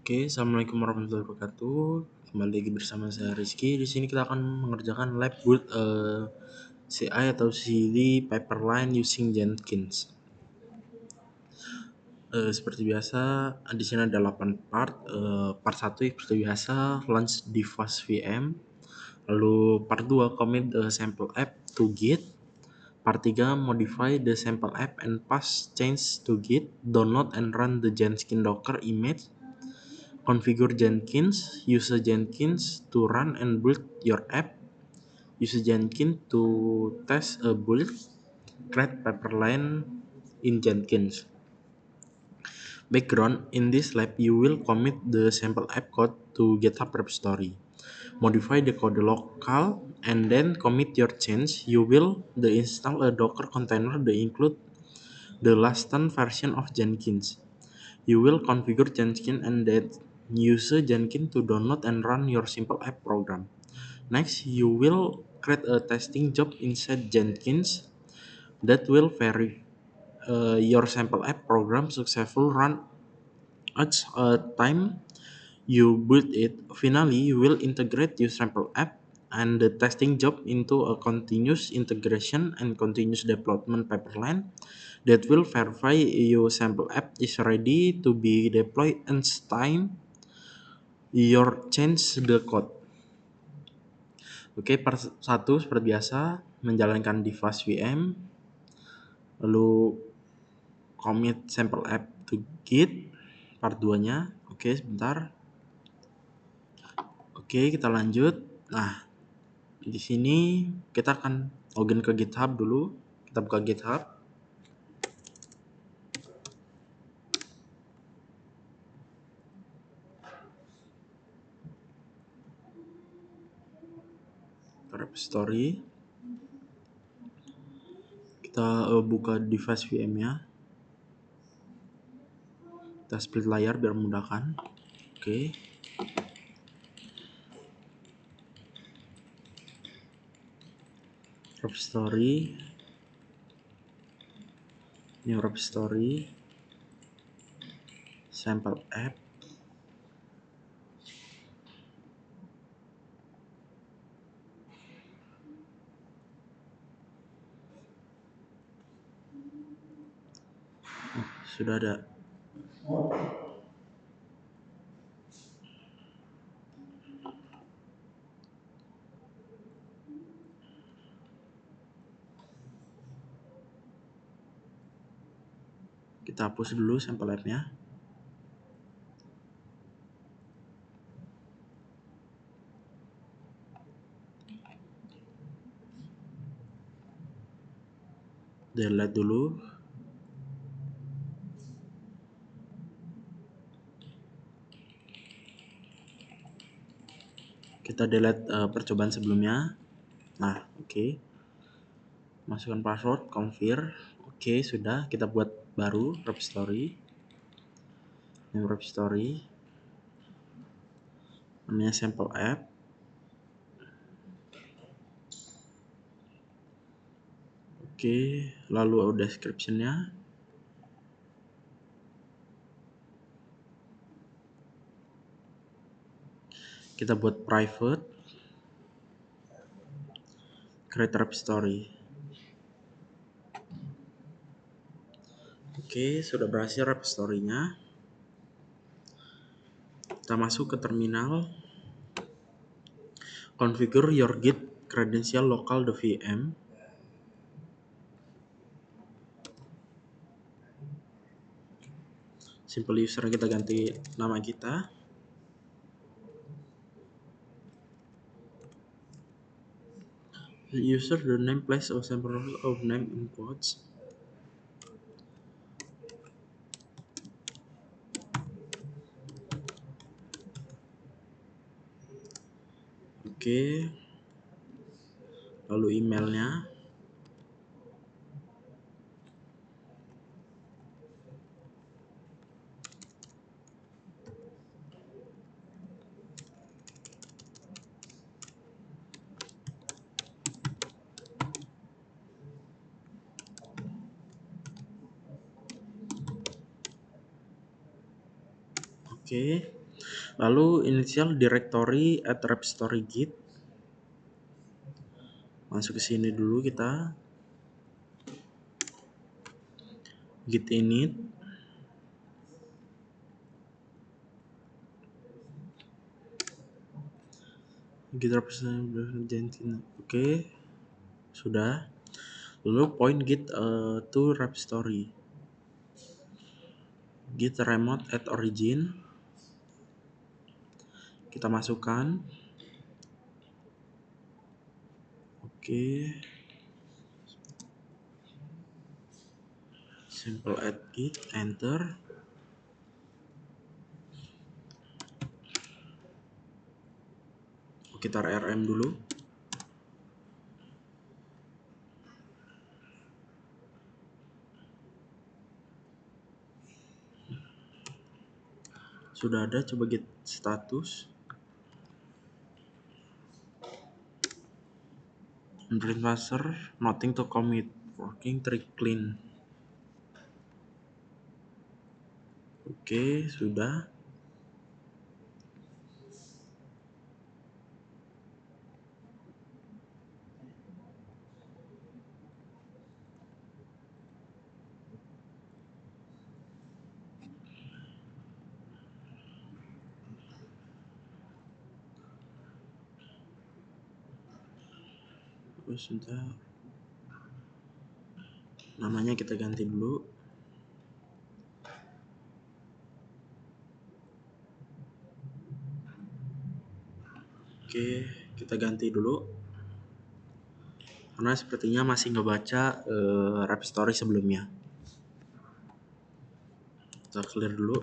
Oke, assalamualaikum warahmatullahi wabarakatuh. Kembali lagi bersama saya Rizky. Di sini kita akan mengerjakan lab build CI atau CD pipeline using Jenkins. Seperti biasa, di sini ada 8 part. Part 1 seperti biasa, launch device VM. Lalu part 2, commit the sample app to Git. Part 3, modify the sample app and pass change to Git. Download and run the Jenkins Docker image. Configure Jenkins, use Jenkins to run and build your app, use Jenkins to test a build, create pipeline in Jenkins. Background: in this lab, you will commit the sample app code to GitHub repository, modify the code local, and then commit your change. You will install a Docker container that include the latest version of Jenkins. You will configure Jenkins and then use Jenkins to download and run your simple app program. Next, you will create a testing job inside Jenkins that will verify your sample app program successful run each time you build it. Finally, you will integrate your sample app and the testing job into a continuous integration and continuous development pipeline that will verify your sample app is ready to be deployed each time your change the code. Oke, part 1 seperti biasa menjalankan device VM, lalu commit sample app to Git. Part 2-nya. Oke, sebentar. Oke, kita lanjut. Nah, di sini kita akan login ke GitHub dulu. Kita buka GitHub. Repository. Kita buka device VM-nya. Kita split layar biar memudahkan. Oke. Repository. New repository. Sample app. Sudah ada. Kita hapus dulu sample app-nya. Delete dulu. Kita delete percobaan sebelumnya. Nah, oke. Masukkan password, confirm. Oke, sudah. Kita buat baru repository. New repository. Namanya sample app. Oke, lalu ada description-nya. Kita buat private. Create repository. Oke, sudah berhasil repository-nya. Kita masuk ke terminal. Configure your Git credential local VM. Simple user kita ganti nama kita. User the name place or sample of name in quotes. Oke. Lalu emailnya. Oke. Lalu initial directory at repository git. Masuk ke sini dulu kita. Git init. Git repository Jenkins. Oke. Sudah. Lalu point git to repository. Git remote at origin. Kita masukkan. Oke. Sample add git, enter. Kita rm dulu. Sudah ada, coba git status. Print master, nothing to commit, working tree clean. Oke, sudah. Sudah. Namanya kita ganti dulu. Oke, kita ganti dulu. Karena sepertinya masih ngebaca repository sebelumnya. Kita clear dulu.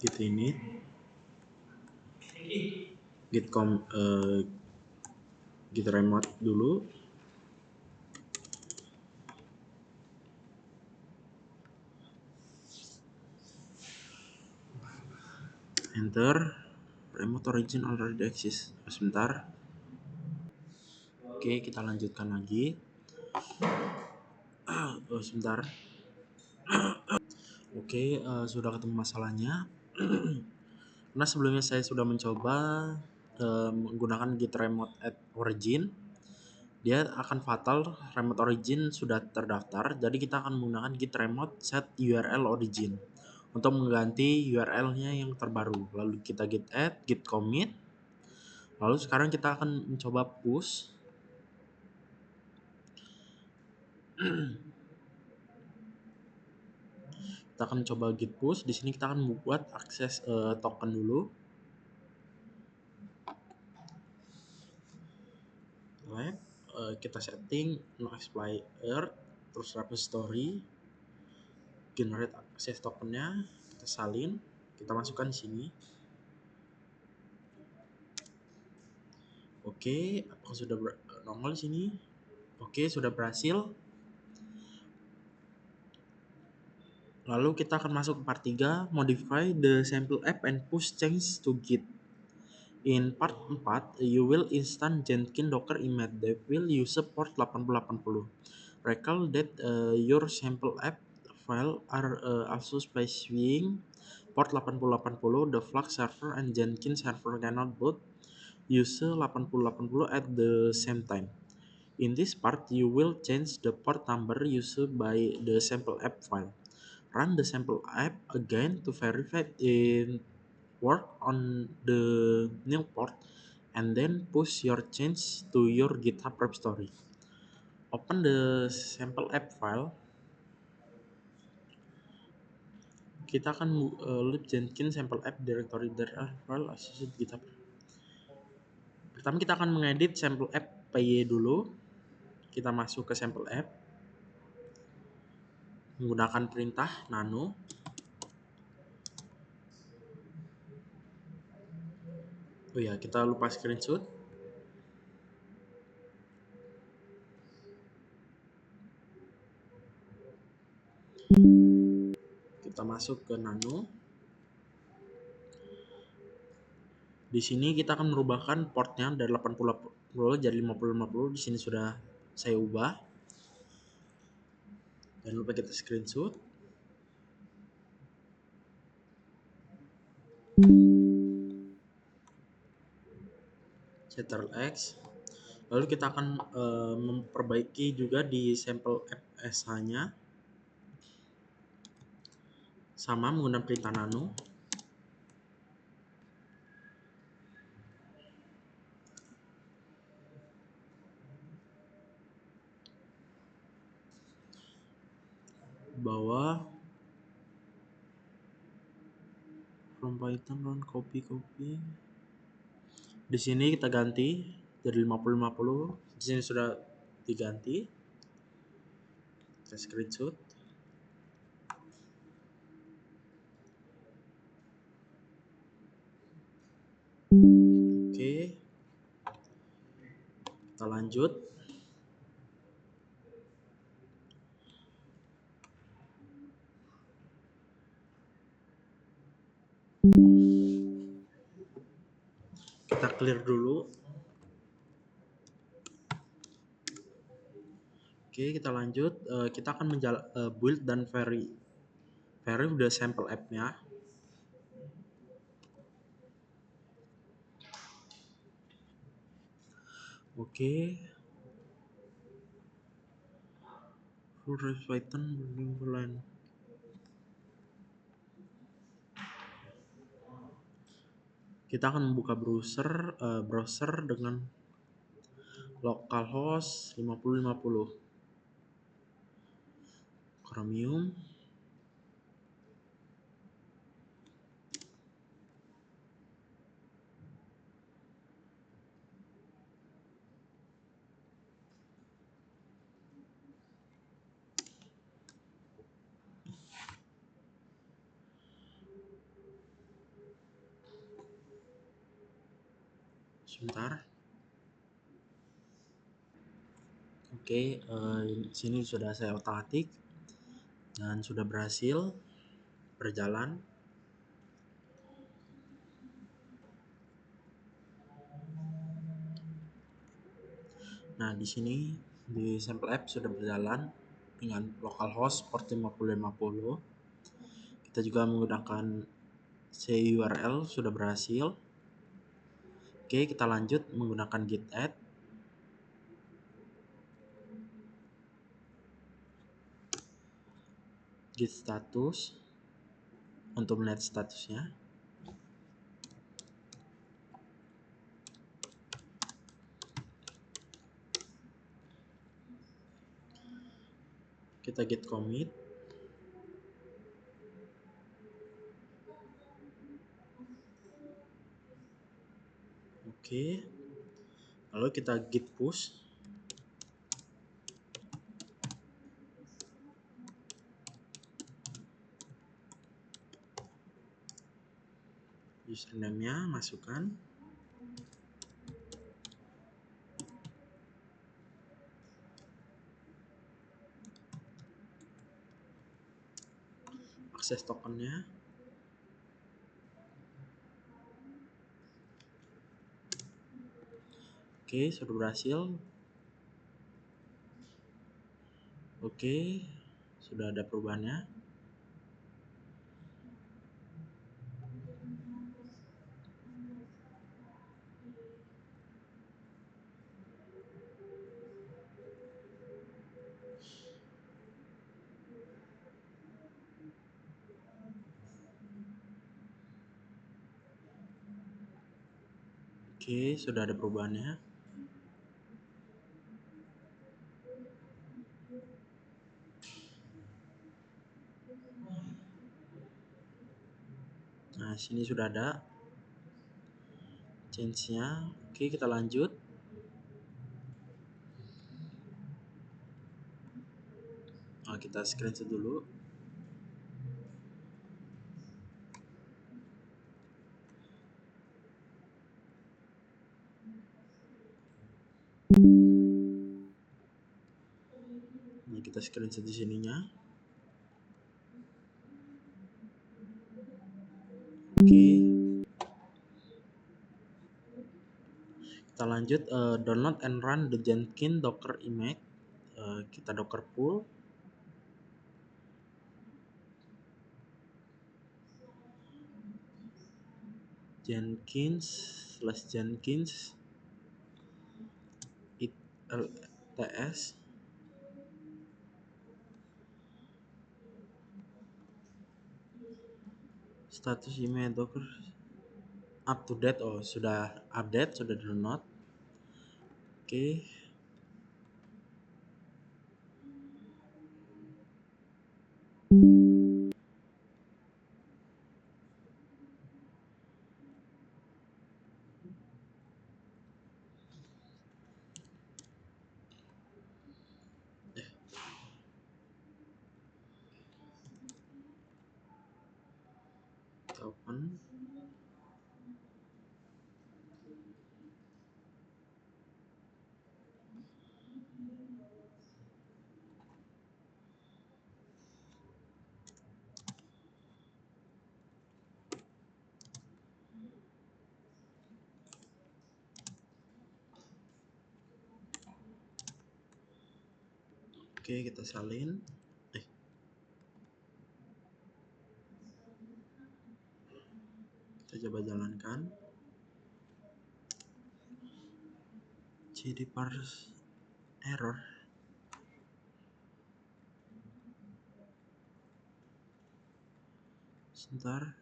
Git init. Git remote dulu. Enter. Remote origin already exists. Sebentar. Oke, kita lanjutkan lagi. Sebentar. Oke, sudah ketemu masalahnya. Karena sebelumnya saya sudah mencoba menggunakan git remote at origin, dia akan fatal. Remote origin sudah terdaftar, jadi kita akan menggunakan git remote set URL origin untuk mengganti URL-nya yang terbaru. Lalu kita git add, git commit. Lalu sekarang kita akan mencoba push. Kita akan coba git push. Di sini kita akan membuat akses token dulu. Kita setting no expired, terus repository, generate access tokennya, kita salin, kita masukkan di sini. Oke, apakah sudah nongol di sini? Oke, sudah berhasil. Lalu kita akan masuk ke part 3, modify the sample app and push change to Git. In part 4, you will install Jenkins Docker image that will use port 8080. Recall that your sample app file are also specifying port 8080. The Flux server and Jenkins server cannot both use 8080 at the same time. In this part, you will change the port number used by the sample app file. Run the sample app again to verify it work on the new port, and then push your change to your GitHub repository. Open the sample app file. Kita akan load Jenkins sample app directory dari file associated GitHub. Pertama kita akan mengedit sample app py dulu. Kita masuk ke sample app menggunakan perintah nano. Oh ya, kita lupa screenshot. Kita masuk ke nano. Di sini kita akan merubahkan portnya dari 8050 jadi 5050. Di sini sudah saya ubah. Jangan lupa kita screenshot. Ctrl X. Lalu kita akan memperbaiki juga di sampel FSH-nya sama menggunakan perintah nano. Bawah from Python run copy. Di sini kita ganti jadi 50-50. Di sini sudah diganti. Kita screenshot. Oke. Kita lanjut. Kita clear dulu. Oke, kita lanjut. Kita akan build dan vary udah sampel app-nya. Oke. Full Rails Python line. Kita akan membuka browser dengan localhost 5050 Chromium. Sebentar. Oke, sini sudah saya otak-atik dan sudah berhasil berjalan. Nah, di sini di sampel app sudah berjalan dengan localhost port 5050. Kita juga menggunakan CURL sudah berhasil. Oke, kita lanjut menggunakan git add. Git status untuk melihat statusnya. Kita git commit. Oke. Lalu kita git push. Username-nya masukkan. Akses tokennya. Oke, sudah berhasil. Oke, sudah ada perubahannya. Oke, sudah ada perubahannya. Nah, sini sudah ada change-nya. Oke, kita lanjut. Nah, kita screenshot dulu. Nah, kita screenshot di sininya. Oke. Kita lanjut download and run the Jenkins Docker image. Kita docker pull. Jenkins slash Jenkins it ls status email docker up to date. Oh, sudah update, sudah download. Oke, kita open. Oke, kita salin. Kita coba jalankan. Jadi parse error. Sebentar.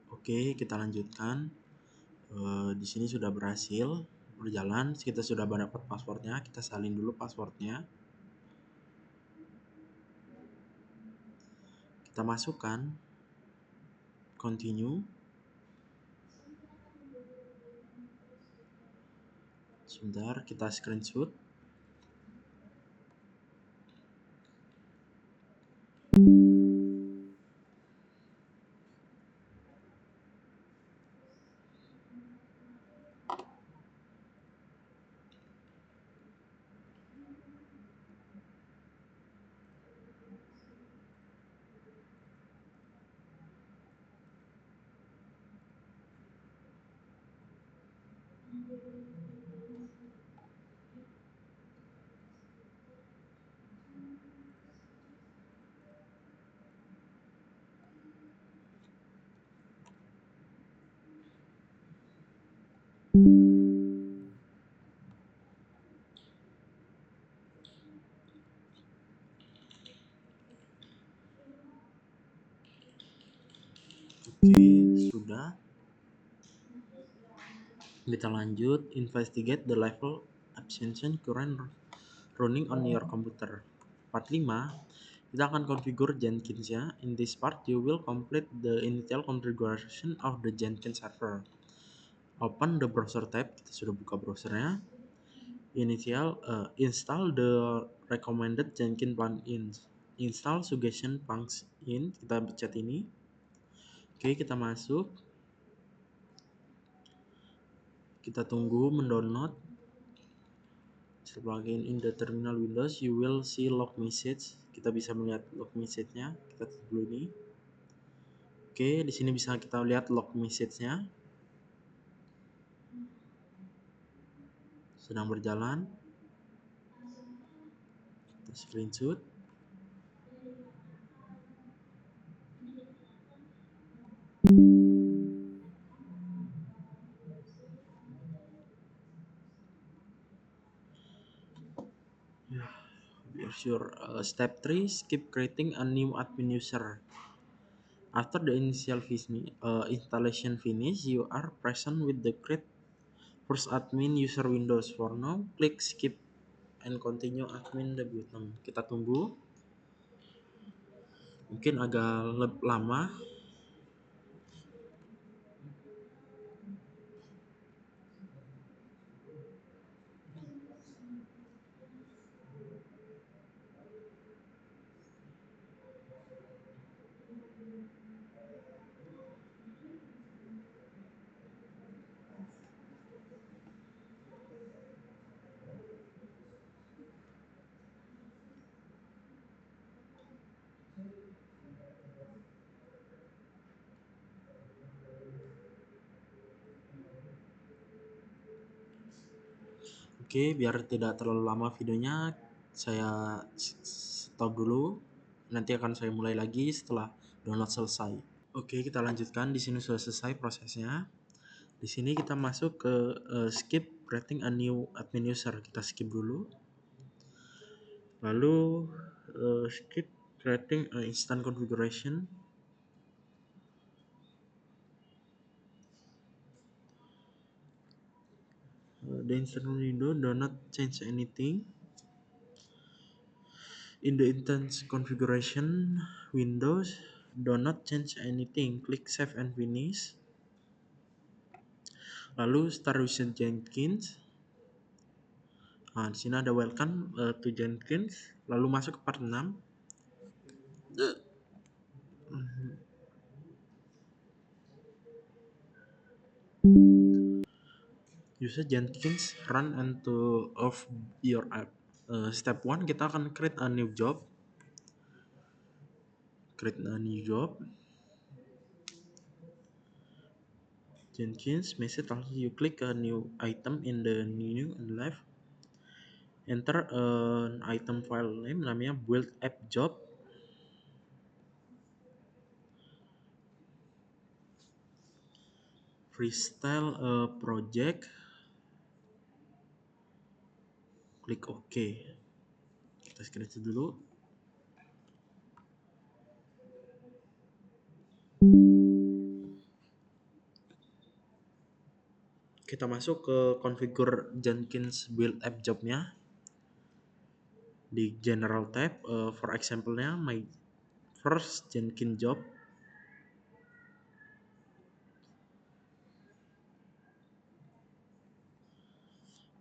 Oke, kita lanjutkan. Di sini sudah berhasil berjalan. Kita sudah dapat passwordnya. Kita salin dulu passwordnya. Kita masukkan. Continue. Sebentar, kita screenshot. Oke, sudah. Kita lanjut. Investigate the level abstention current running on your computer. Part 5, kita akan configure Jenkins ya. In this part, you will complete the initial configuration of the Jenkins server. Open the browser tab. Kita sudah buka browsernya. Install the recommended Jenkins plugins. Install suggestion plugin. Kita pencet ini. Oke, kita masuk. Kita tunggu mendownload. Plugin in the terminal Windows, you will see log message. Kita bisa melihat log message-nya. Kita tutup dulu ini. Oke, di sini bisa kita lihat log message-nya. Sedang berjalan. Kita screenshot. Here's your step 3, skip creating a new admin user. After the initial installation finish, you are present with the create first admin user Windows. For now, click skip and continue admin debutan. Kita tunggu. Mungkin agak lama. Oke, biar tidak terlalu lama videonya, saya stop dulu. Nanti akan saya mulai lagi setelah download selesai. Oke, kita lanjutkan. Di sini sudah selesai prosesnya. Di sini kita masuk ke skip creating a new admin user. Kita skip dulu. Lalu skip creating a instant configuration. The instant window do not change anything. In the instance configuration windows, do not change anything. Click save and finish. Lalu start with Jenkins. Nah, di sini ada welcome to Jenkins. Lalu masuk ke part 6. Use Jenkins run into of your app. Step 1 kita akan create a new job. Create a new job. Jenkins message lalu you click a new item in the menu on the left. Enter an item file name namanya build app job. Freestyle project. Klik OK. Kita screenshot dulu. Kita masuk ke configure Jenkins build app jobnya. Di general tab, for example-nya my first Jenkins job.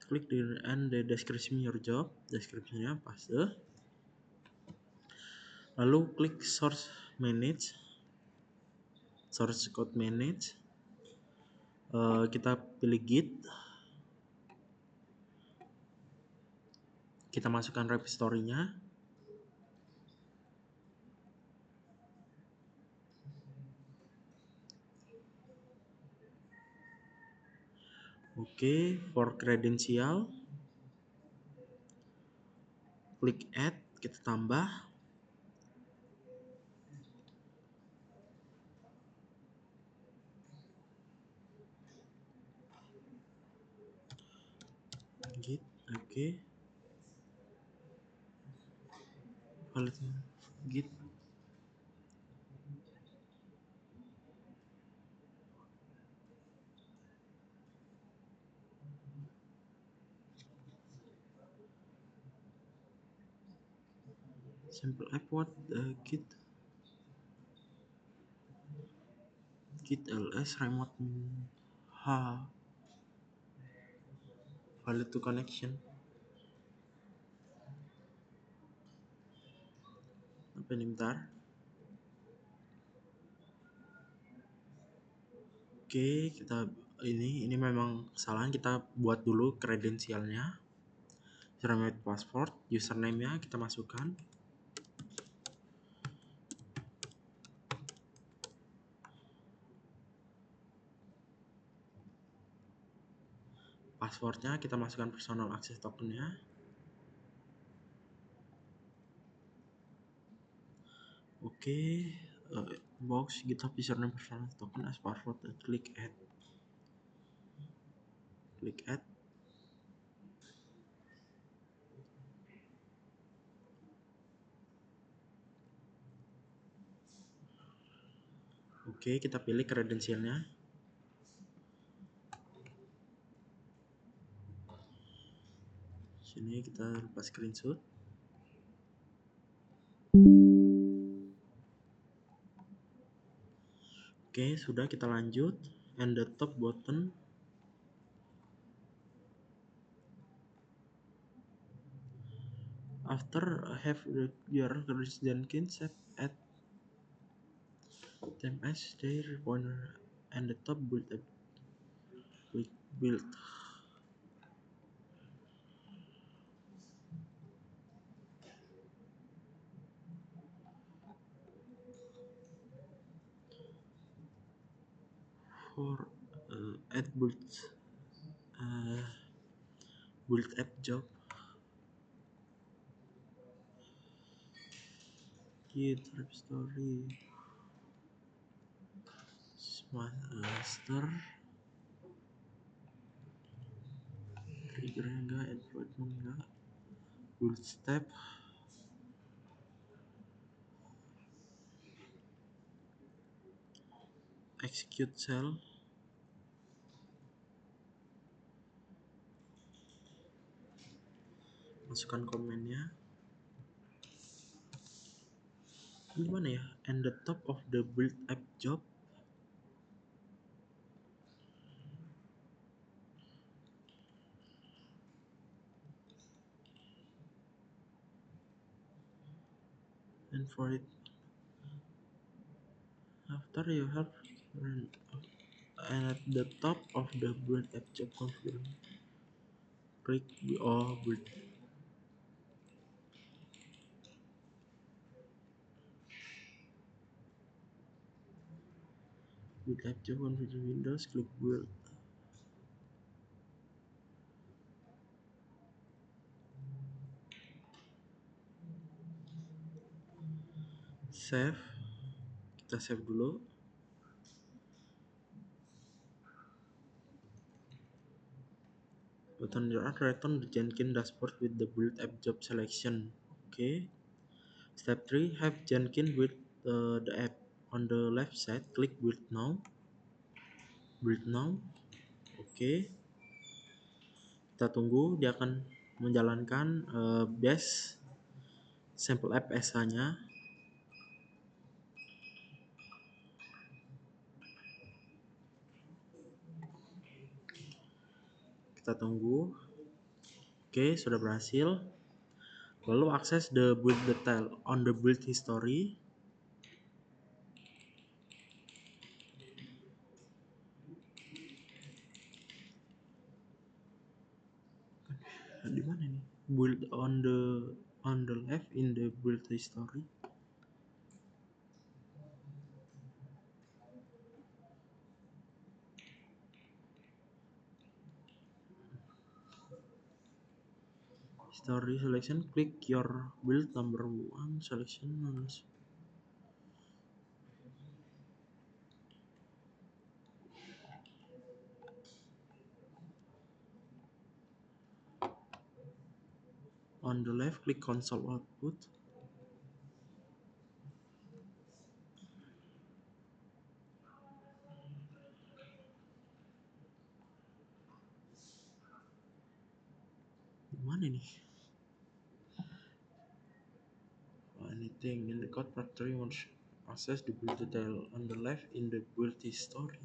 Klik di and the description your job, deskripsinya paste. Lalu klik source code manage. Kita pilih git. Kita masukkan repository-nya. Oke, for credential, klik add, kita tambah. Git, oke. Valid git. Sample app what git ls remote h valid to connection. Apa ini bentar? Oke, kita ini memang kesalahan. Kita buat dulu kredensialnya. Remote password, username-nya kita masukkan. Passwordnya kita masukkan personal access token-nya. Oke, box GitHub username personal token as password. Klik add. Klik add. Oke, kita pilih kredensialnya. Sini kita lupa screenshot. Oke, sudah, kita lanjut. And the top button. After have your Jenkins set at them as their pointer and the top build up. Click build. For add build app job. GitHub Story, Smart Master, trigger enggak, environment enggak, bootstrap, execute shell, masukkan komennya. Gimana ya? And the top of the build app job. And for it, after you have run, and at the top of the build app job configure, click build. Build app job configure Windows, click build. Save. Kita save dulu. Button your return the Jenkins dashboard with the build app job selection. Okay. Step 3, have Jenkins with the app. On the left side, click build now. Build now. Oke. Kita tunggu dia akan menjalankan base sample app SH-nya. Kita tunggu. Oke, sudah berhasil. Lalu akses the build detail on the build history. Di mana nih? Build on the left in the build history. History selection, click your build number 1 selection on the left, click console output. Mana nih? Anything in the code factory wants access the build detail on the left in the build history.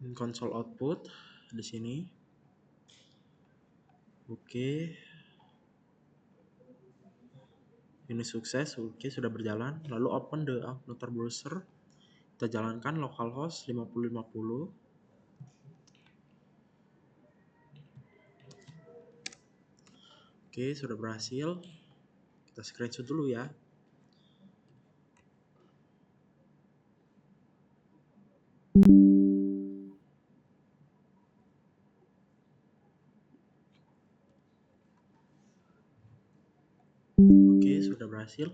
In console output di sini. Oke. Ini sukses. Oke, sudah berjalan. Lalu open the Outer browser. Kita jalankan localhost 5050. Oke, sudah berhasil. Kita screenshot dulu ya. Oke, sudah berhasil.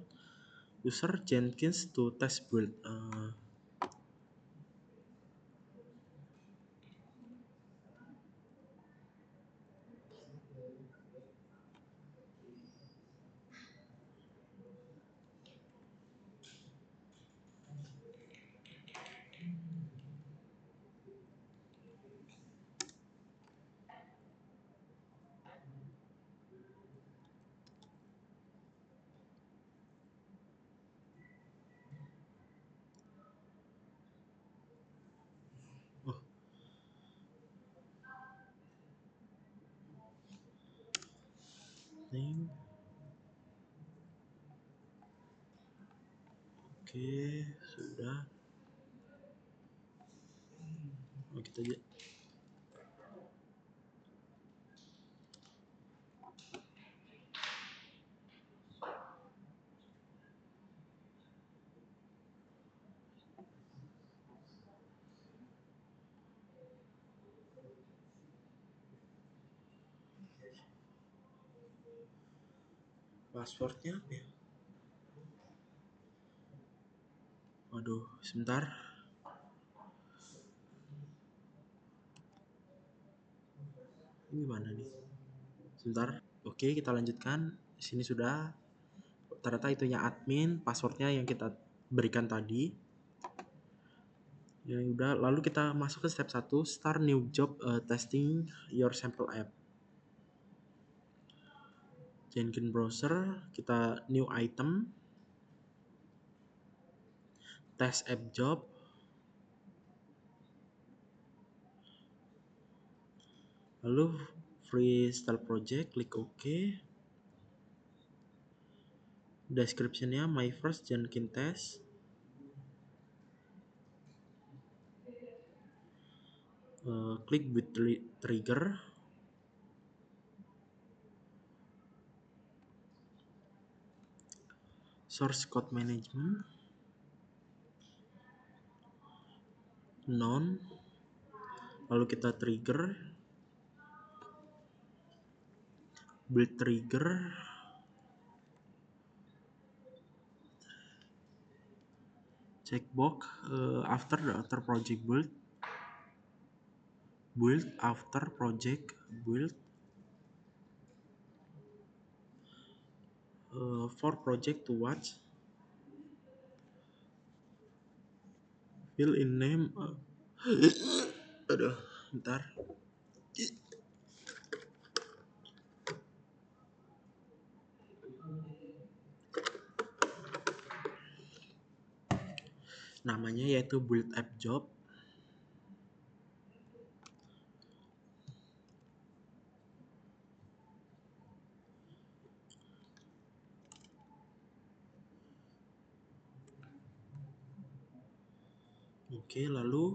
User Jenkins to test build. Oh, thing. Oke, sudah. Oh, kita aja. Passwordnya apa ya? Waduh, sebentar. Ini gimana nih? Sebentar. Oke, kita lanjutkan. Sini sudah. Ternyata itunya admin, passwordnya yang kita berikan tadi. Ya udah, lalu kita masuk ke step 1, start new job testing your sample app. Jenkins browser, kita new item, test app job, lalu freestyle project, klik OK. Descriptionnya my first Jenkins test. Klik with trigger. Source code management, none. Lalu kita trigger, build trigger, checkbox after the other project build after project build for project to watch, fill in name. Aduh, bentar. Namanya yaitu build app job. Oke, lalu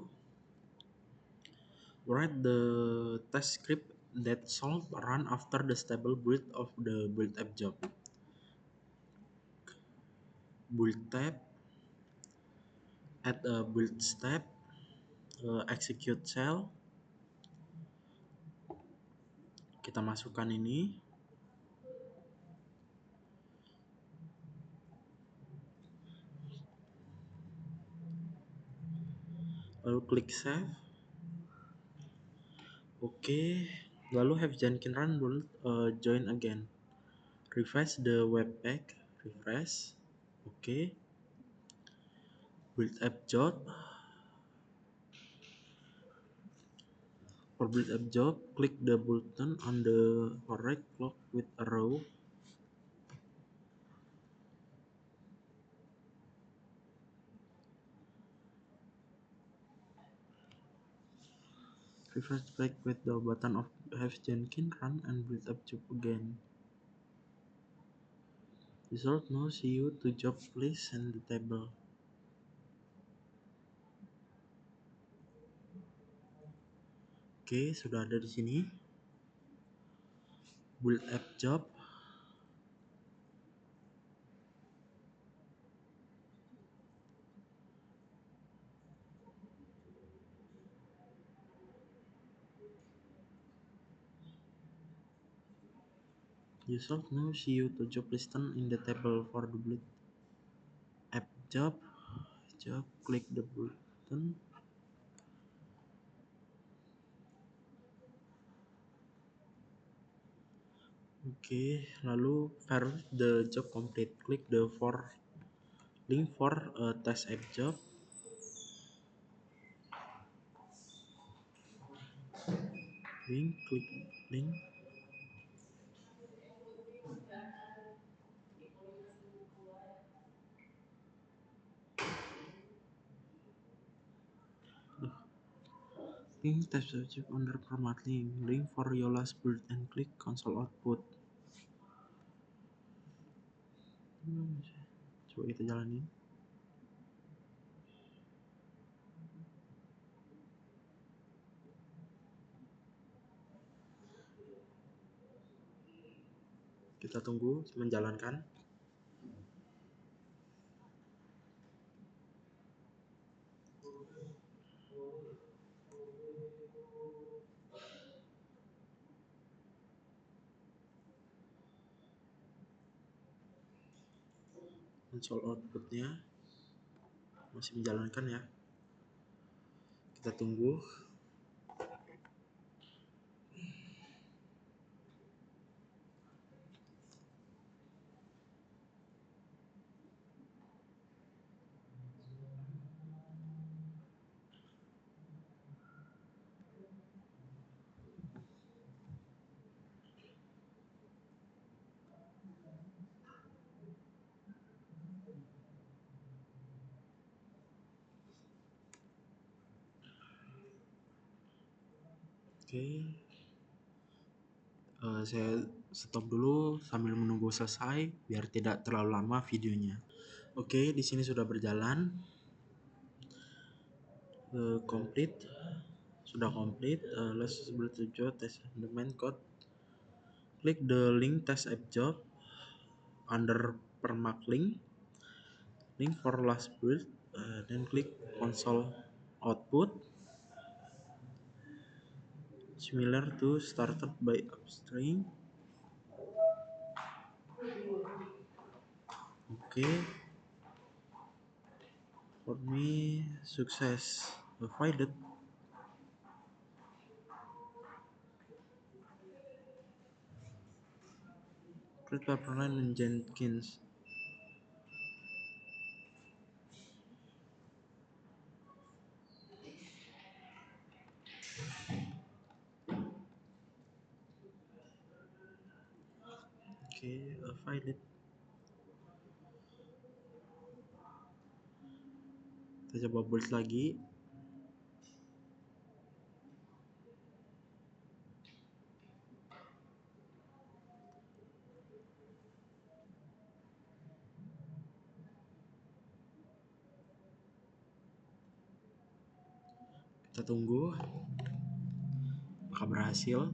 write the test script that shall run after the stable build of the build app job. Build tab, add a build step, execute shell. Kita masukkan ini. Lalu klik save. Oke, lalu have Jenkins run build join again. Refresh the web page. Refresh. Oke. Build app job. For build app job, click the button on the correct block with arrow. Refresh back with the button of have Jenkins run and build app job again. Result now see you to job list and the table. Oke, sudah ada di sini. Build app job. You should now see you to job listed in the table for the build app job. Click the button. Oke, lalu verify the job complete. Klik the link for a test app job. Klik link. Link test app job under format link for your last build and click console output. Coba kita jalanin. Kita tunggu menjalankan. Konsol outputnya masih menjalankan ya. Kita tunggu. Oke, saya stop dulu sambil menunggu selesai biar tidak terlalu lama videonya. Oke, di sini sudah berjalan. Complete, sudah complete. Let's build the job test the main code. Click the link test app job under permak link for last build. Then click console output similar to started by upstream. Oke, for me sukses provided. Create pipeline in Jenkins. Oke, file it. Kita coba build lagi. Kita tunggu apakah berhasil.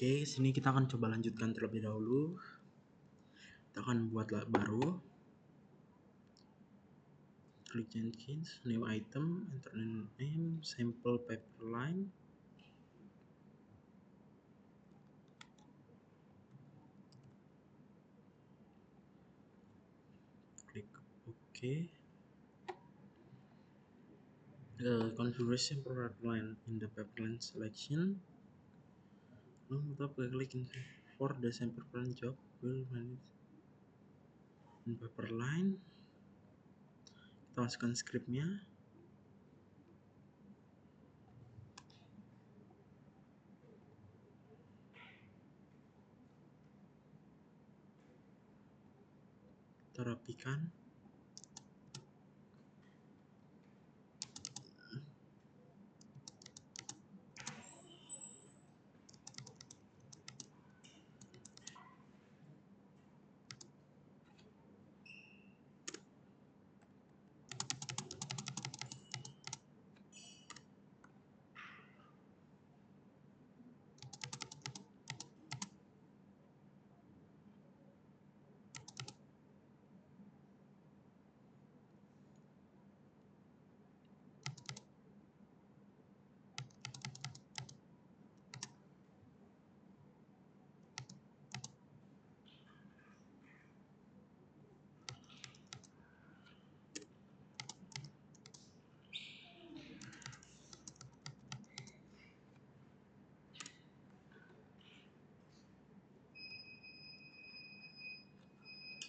Oke, sini kita akan coba lanjutkan terlebih dahulu. Kita akan buat baru. Klik Jenkins, new item, enter name, sample pipeline. Klik OK. Configuration pipeline in the pipeline selection. Klik for the sample pipeline job will manage in pipeline. Kita masukkan scriptnya. Kita rapikan.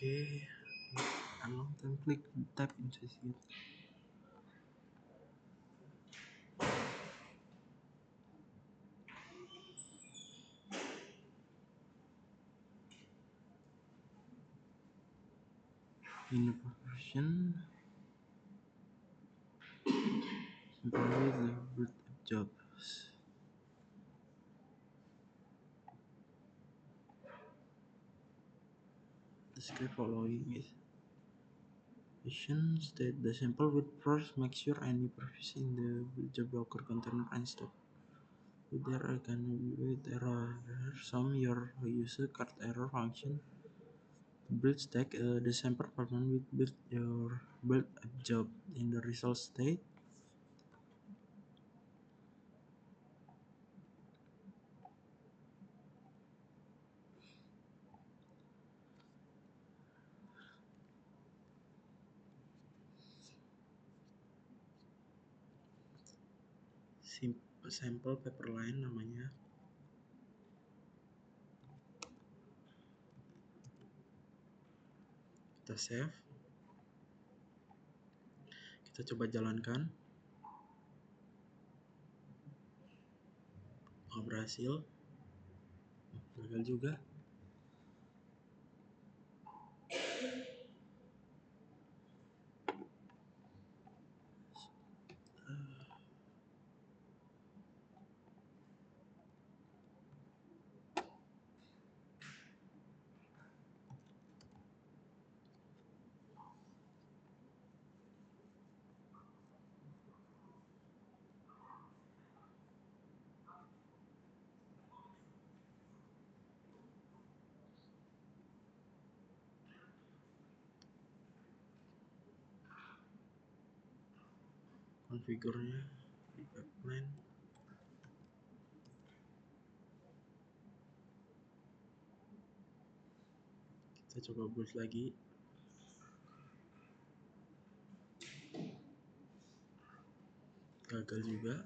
Okay, a long time click type investigate. In the profession, simply the root of jobs. The script following is question state the sample with first make sure any previous in the job blocker container unstopped. There are gonna be with error some your user card error function build stack the sample performance with build your build app job in the result state. Sample paper line namanya, kita save, kita coba jalankan, nggak berhasil, gagal juga. Konfigurnya di pipeline, kita coba build lagi, gagal juga.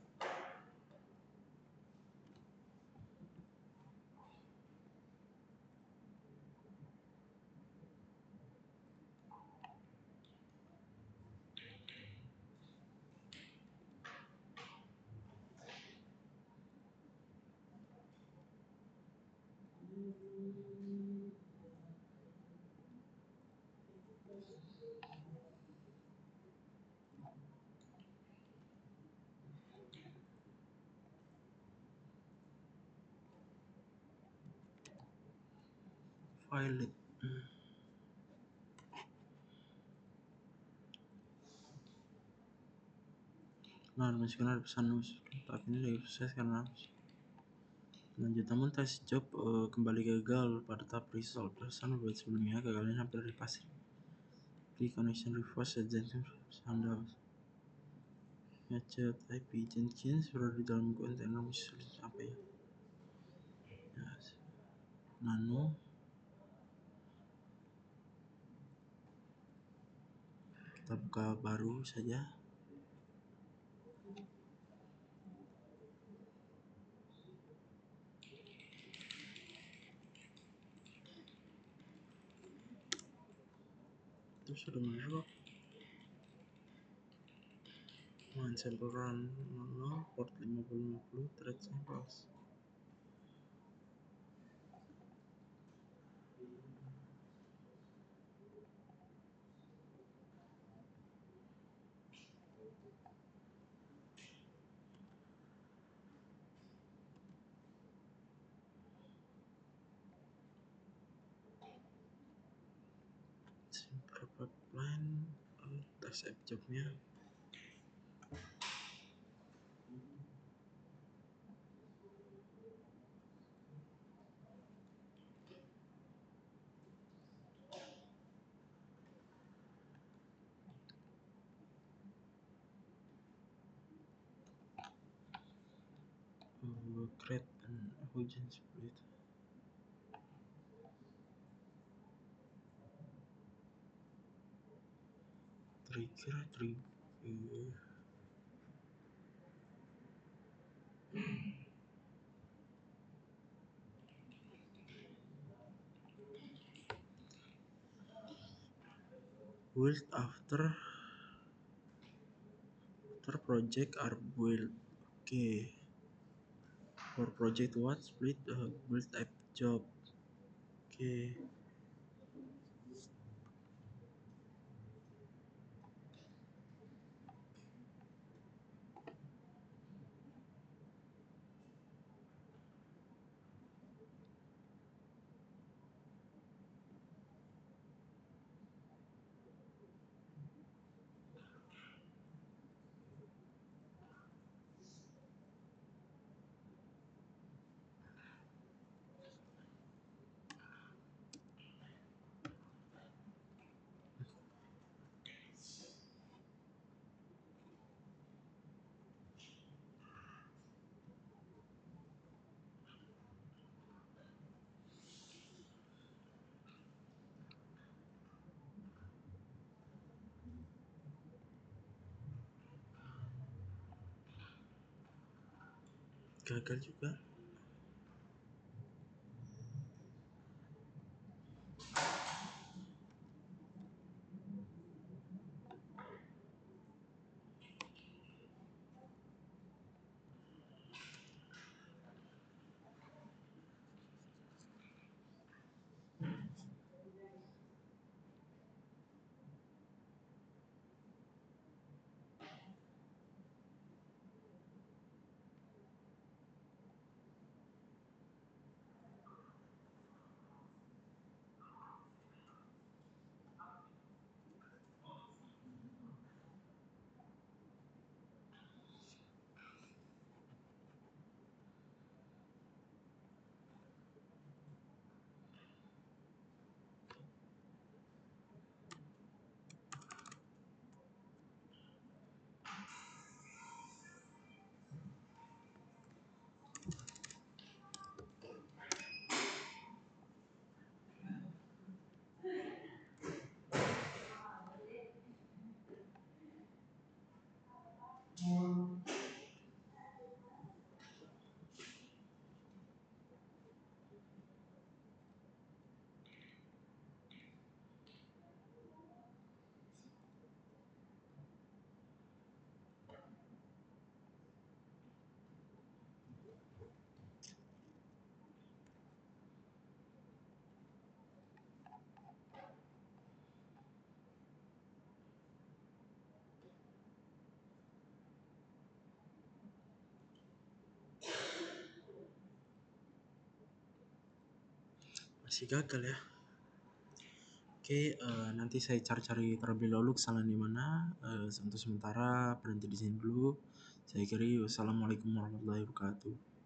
File it. Nah, masukkan pesan tapi ini lagi proses karena lanjut namun tes job kembali gagal pada tahap result. Pesan buat sebelumnya gagalnya hampir dipasir. Klik connection reverse agency handout. Ngechat IP Jenkins berada di dalam kontainer sulit apa ya? Yes. Nano kita buka baru saja. Terus sudah masuk. One sample run Nano port 5050 thread samples. Simple pipeline tes app jobnya. Create an hujan split. Trigger Build after project are built. Okay. For project what? Split build type job. Okay. Gagal juga. Masih gagal ya. Oke, nanti saya cari-cari terlebih dahulu kesalahan di mana. Untuk sementara berhenti di sini dulu. Saya kira wassalamualaikum warahmatullahi wabarakatuh.